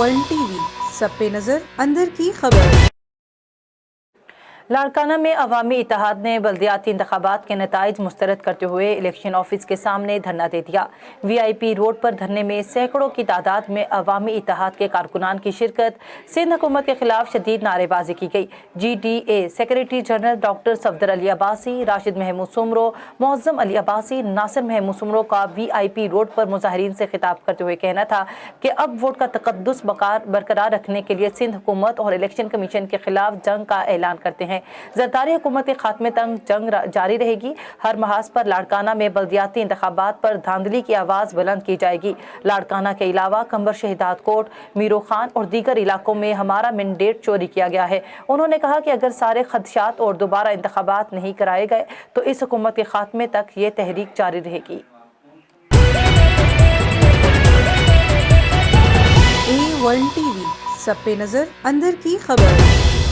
One T V سب پہ نظر اندر کی خبر۔ لاڑکانہ میں عوامی اتحاد نے بلدیاتی انتخابات کے نتائج مسترد کرتے ہوئے الیکشن آفس کے سامنے دھرنا دے دیا۔ وی آئی پی روڈ پر دھرنے میں سینکڑوں کی تعداد میں عوامی اتحاد کے کارکنان کی شرکت۔ سندھ حکومت کے خلاف شدید نعرے بازی کی گئی۔ G D A secretary general doctor Safdar Ali Abbasi, Rashid Mahmood Soomro, Muazzam Ali Abbasi, ناصر محمود سمرو کا وی آئی پی روڈ پر مظاہرین سے خطاب کرتے ہوئے کہنا تھا کہ اب ووٹ کا تقدس برقرار رکھنے کے لیے سندھ حکومت اور الیکشن کمیشن کے خلاف جنگ کا اعلان کرتے ہیں۔ زرداری حکومت کے خاتمے تک جنگ جاری رہے گی۔ ہر محاذ پر لاڑکانہ میں بلدیاتی انتخابات پر دھاندلی کی آواز بلند کی جائے گی۔ لاڑکانہ کے علاوہ کمبر شہداد کوٹ، میرو خان اور دیگر علاقوں میں ہمارا مینڈیٹ چوری کیا گیا ہے۔ انہوں نے کہا کہ اگر سارے خدشات اور دوبارہ انتخابات نہیں کرائے گئے تو اس حکومت کے خاتمے تک یہ تحریک جاری رہے گی۔ A1 TV سب پہ نظر اندر کی خبر۔